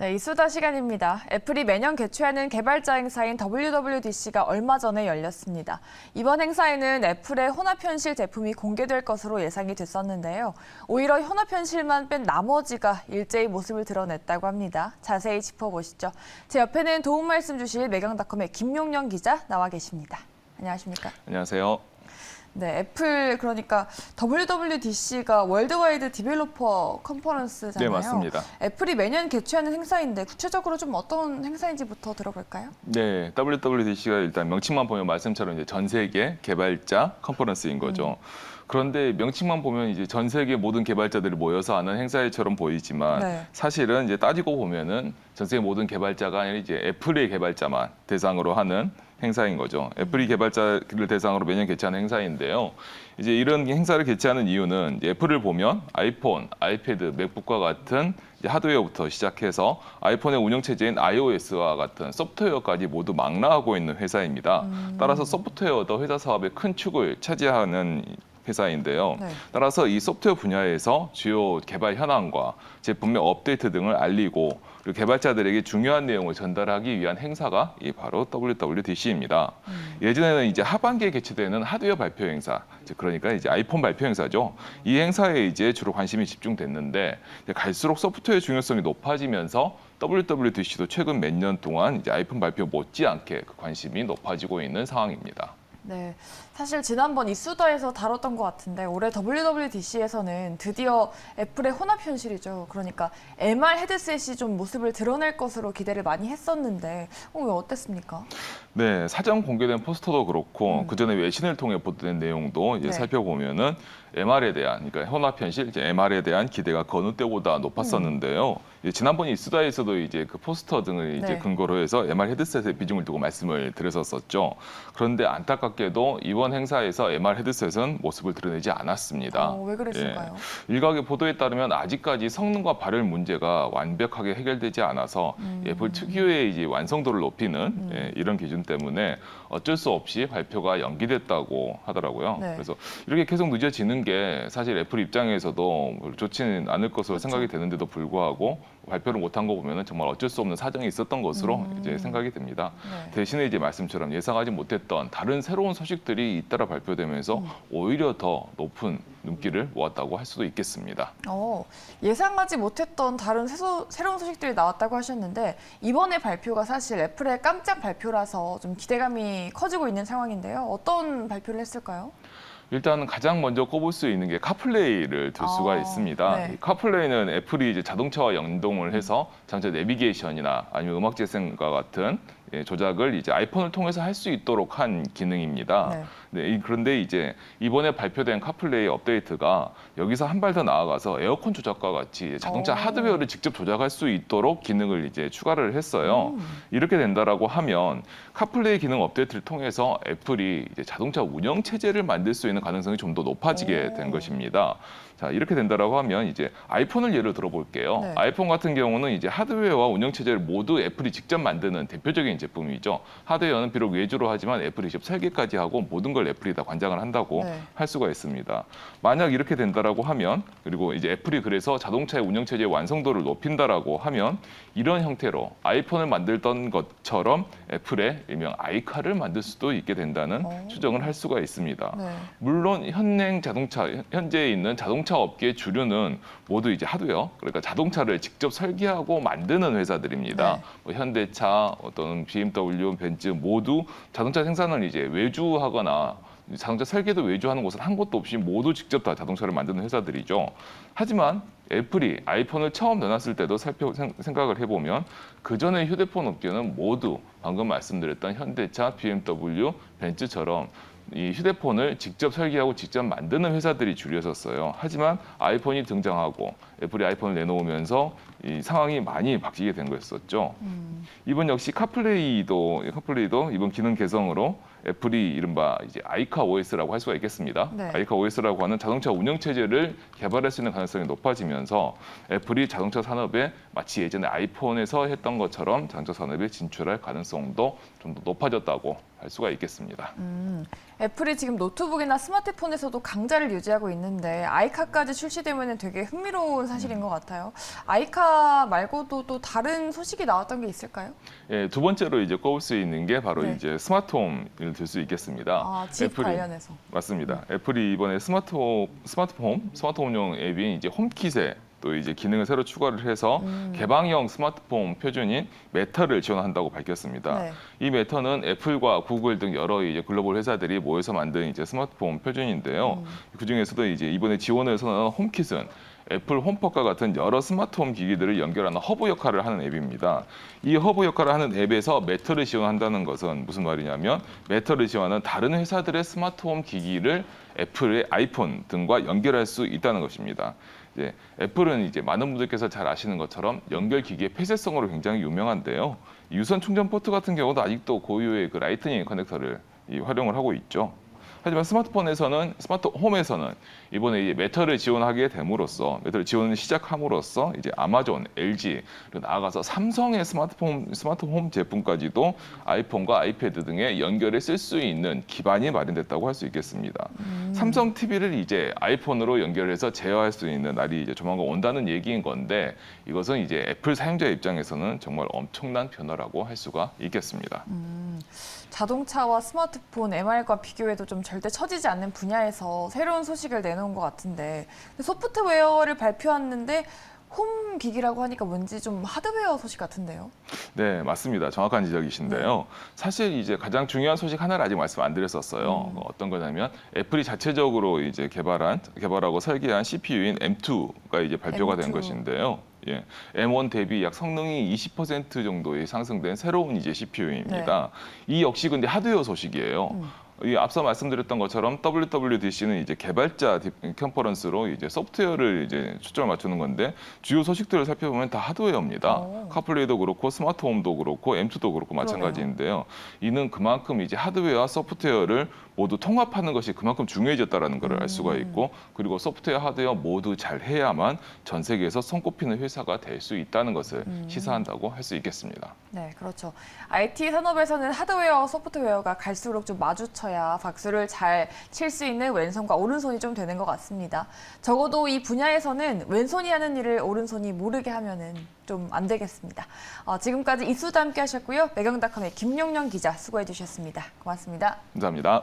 네, 이수다 시간입니다. 애플이 매년 개최하는 개발자 행사인 WWDC가 얼마 전에 열렸습니다. 이번 행사에는 애플의 혼합현실 제품이 공개될 것으로 예상이 됐었는데요. 오히려 혼합현실만 뺀 나머지가 일제히 모습을 드러냈다고 합니다. 자세히 짚어보시죠. 제 옆에는 도움 말씀 주실 매경닷컴의 김용영 기자 나와 계십니다. 안녕하십니까? 안녕하세요. 네, 애플 그러니까 WWDC가 월드와이드 디벨로퍼 컨퍼런스잖아요. 네, 맞습니다. 애플이 매년 개최하는 행사인데 구체적으로 좀 어떤 행사인지부터 들어볼까요? 네, WWDC가 일단 명칭만 보면 말씀처럼 이제 전 세계 개발자 컨퍼런스인 거죠. 그런데 명칭만 보면 이제 전 세계 모든 개발자들이 모여서 하는 행사처럼 보이지만 네. 사실은 이제 따지고 보면은 전 세계 모든 개발자가 아니라 이제 애플의 개발자만 대상으로 하는 행사인 거죠. 애플이 개발자를 대상으로 매년 개최하는 행사인데요. 이제 이런 행사를 개최하는 이유는 이제 애플을 보면 아이폰, 아이패드, 맥북과 같은 이제 하드웨어부터 시작해서 아이폰의 운영체제인 iOS와 같은 소프트웨어까지 모두 망라하고 있는 회사입니다. 따라서 소프트웨어도 회사 사업의 큰 축을 차지하는 회사인데요. 네. 따라서 이 소프트웨어 분야에서 주요 개발 현황과 제품의 업데이트 등을 알리고 그리고 개발자들에게 중요한 내용을 전달하기 위한 행사가 이 바로 WWDC입니다. 예전에는 이제 하반기에 개최되는 하드웨어 발표 행사, 그러니까 이제 아이폰 발표 행사죠. 이 행사에 이제 주로 관심이 집중됐는데 갈수록 소프트웨어 중요성이 높아지면서 WWDC도 최근 몇 년 동안 이제 아이폰 발표 못지않게 그 관심이 높아지고 있는 상황입니다. 네, 사실 지난번 이수다에서 다뤘던 것 같은데 올해 WWDC에서는 드디어 애플의 혼합현실이죠. 그러니까 MR 헤드셋이 좀 모습을 드러낼 것으로 기대를 많이 했었는데 왜 어땠습니까? 네, 사전 공개된 포스터도 그렇고 그 전에 외신을 통해 보도된 내용도 이제 네. 살펴보면은 MR에 대한, 그러니까 혼합현실, 이제 MR에 대한 기대가 그 어느 때보다 높았었는데요. 이제 지난번 이수다에서도 이제 그 포스터 등을 이제 네. 근거로 해서 MR 헤드셋에 비중을 두고 말씀을 드렸었죠. 그런데 안타깝게도 이번 행사에서 MR 헤드셋은 모습을 드러내지 않았습니다. 왜 그랬을까요? 일각의 보도에 따르면 아직까지 성능과 발열 문제가 완벽하게 해결되지 않아서 애플 특유의 이제 완성도를 높이는 이런 기준 때문에 어쩔 수 없이 발표가 연기됐다고 하더라고요. 네. 그래서 이렇게 계속 늦어지는 게 사실 애플 입장에서도 좋지는 않을 것으로 그렇죠. 생각이 되는데도 불구하고 발표를 못한 거 보면은 정말 어쩔 수 없는 사정이 있었던 것으로 이제 생각이 됩니다. 네. 대신에 이제 말씀처럼 예상하지 못했던 다른 새로운 소식들이 잇따라 발표되면서 오히려 더 높은 눈길을 모았다고 할 수도 있겠습니다. 예상하지 못했던 다른 새로운 소식들이 나왔다고 하셨는데 이번에 발표가 사실 애플의 깜짝 발표라서 좀 기대감이 커지고 있는 상황인데요. 어떤 발표를 했을까요? 일단 가장 먼저 꼽을 수 있는 게 카플레이를 들 수가 있습니다. 네. 이 카플레이는 애플이 이제 자동차와 연동을 해서 자동차 내비게이션이나 아니면 음악 재생과 같은 조작을 이제 아이폰을 통해서 할 수 있도록 한 기능입니다. 네, 그런데 이제 이번에 발표된 카플레이 업데이트가 여기서 한 발 더 나아가서 에어컨 조작과 같이 자동차 하드웨어를 직접 조작할 수 있도록 기능을 이제 추가를 했어요. 이렇게 된다라고 하면 카플레이 기능 업데이트를 통해서 애플이 이제 자동차 운영 체제를 만들 수 있는 가능성이 좀 더 높아지게 된 것입니다. 자, 이렇게 된다라고 하면 이제 아이폰을 예를 들어볼게요. 네. 아이폰 같은 경우는 이제 하드웨어와 운영 체제를 모두 애플이 직접 만드는 대표적인 제품이죠. 하드웨어는 비록 외주로 하지만 애플이 직접 설계까지 하고 모든 걸 애플이 다 관장을 한다고 네. 할 수가 있습니다. 만약 이렇게 된다라고 하면 그리고 이제 애플이 그래서 자동차의 운영 체제의 완성도를 높인다라고 하면 이런 형태로 아이폰을 만들던 것처럼 애플의 일명 아이카를 만들 수도 있게 된다는 추정을 할 수가 있습니다. 네. 물론 현재 있는 자동차 업계의 주류는 모두 이제 하드웨어, 그러니까 자동차를 직접 설계하고 만드는 회사들입니다. 네. 뭐 현대차, 어떤 BMW, 벤츠 모두 자동차 생산을 이제 외주하거나 자동차 설계도 외주하는 곳은 한 곳도 없이 모두 직접 다 자동차를 만드는 회사들이죠. 하지만 애플이 아이폰을 처음 내놨을 때도 생각을 해보면 그 전에 휴대폰 업계는 모두 방금 말씀드렸던 현대차, BMW, 벤츠처럼 이 휴대폰을 직접 설계하고 직접 만드는 회사들이 주류였었어요. 하지만 아이폰이 등장하고 애플이 아이폰을 내놓으면서 이 상황이 많이 바뀌게 된 거였었죠. 이번 역시 카플레이도 이번 기능 개성으로 애플이 이른바 이제 아이카 OS라고 할 수가 있겠습니다. 네. 아이카 OS라고 하는 자동차 운영 체제를 개발할 수 있는 가능성이 높아지면서 애플이 자동차 산업에 마치 예전에 아이폰에서 했던 것처럼 자동차 산업에 진출할 가능성도 좀 더 높아졌다고 할 수가 있겠습니다. 애플이 지금 노트북이나 스마트폰에서도 강자를 유지하고 있는데 아이카까지 출시되면 되게 흥미로운 사실인 것 같아요. 아이카 말고도 또 다른 소식이 나왔던 게 있을까요? 예, 두 번째로 이제 꼽을 수 있는 게 바로 네. 이제 스마트홈을 들 수 있겠습니다. 집 관련해서. 맞습니다. 애플이 이번에 스마트홈용 앱인 이제 홈킷에 또 이제 기능을 새로 추가를 해서 개방형 스마트폰 표준인 메타를 지원한다고 밝혔습니다. 네. 이 메타는 애플과 구글 등 여러 이제 글로벌 회사들이 모여서 만든 이제 스마트폰 표준인데요. 그 중에서도 이제 이번에 지원을 선언한 홈킷은 애플 홈팟과 같은 여러 스마트홈 기기들을 연결하는 허브 역할을 하는 앱입니다. 이 허브 역할을 하는 앱에서 메타를 지원한다는 것은 무슨 말이냐면 메타를 지원하는 다른 회사들의 스마트홈 기기를 애플의 아이폰 등과 연결할 수 있다는 것입니다. 이제 애플은 이제 많은 분들께서 잘 아시는 것처럼 연결 기기의 폐쇄성으로 굉장히 유명한데요. 유선 충전 포트 같은 경우도 아직도 고유의 그 라이트닝 커넥터를 활용을 하고 있죠. 하지만 스마트홈에서는 이번에 이제 메타를 지원하게 됨으로써 메타를 지원을 시작함으로써 이제 아마존, LG 그리고 나아가서 삼성의 스마트홈 제품까지도 아이폰과 아이패드 등의 연결에 쓸 수 있는 기반이 마련됐다고 할 수 있겠습니다. 삼성 TV를 이제 아이폰으로 연결해서 제어할 수 있는 날이 이제 조만간 온다는 얘기인 건데 이것은 이제 애플 사용자 입장에서는 정말 엄청난 변화라고 할 수가 있겠습니다. 자동차와 스마트폰, MR과 비교해도 좀 절대 처지지 않는 분야에서 새로운 소식을 내놓은 것 같은데 소프트웨어를 발표했는데 홈 기기라고 하니까 왠지 좀 하드웨어 소식 같은데요? 네, 맞습니다. 정확한 지적이신데요. 사실 이제 가장 중요한 소식 하나를 아직 말씀 안 드렸었어요. 어떤 거냐면 애플이 자체적으로 이제 개발하고 설계한 CPU인 M2가 이제 발표가 된 M2. 것인데요. 예, M1 대비 약 성능이 20% 정도의 상승된 새로운 이제 CPU입니다. 이 역시 근데 하드웨어 소식이에요. 이 앞서 말씀드렸던 것처럼 WWDC는 이제 개발자 컨퍼런스로 이제 소프트웨어를 이제 초점을 맞추는 건데 주요 소식들을 살펴보면 다 하드웨어입니다. 카플레이도 그렇고 스마트홈도 그렇고 M2도 그렇고 마찬가지인데요. 이는 그만큼 이제 하드웨어와 소프트웨어를 모두 통합하는 것이 그만큼 중요해졌다라는 걸 알 수가 있고 그리고 소프트웨어, 하드웨어 모두 잘 해야만 전 세계에서 손꼽히는 회사가 될 수 있다는 것을 시사한다고 할 수 있겠습니다. 네, 그렇죠. IT 산업에서는 하드웨어와 소프트웨어가 갈수록 좀 마주쳐야 박수를 잘 칠 수 있는 왼손과 오른손이 좀 되는 것 같습니다. 적어도 이 분야에서는 왼손이 하는 일을 오른손이 모르게 하면은 좀 안 되겠습니다. 지금까지 이수도 함께 하셨고요. 매경닷컴의 김용년 기자 수고해 주셨습니다. 고맙습니다. 감사합니다.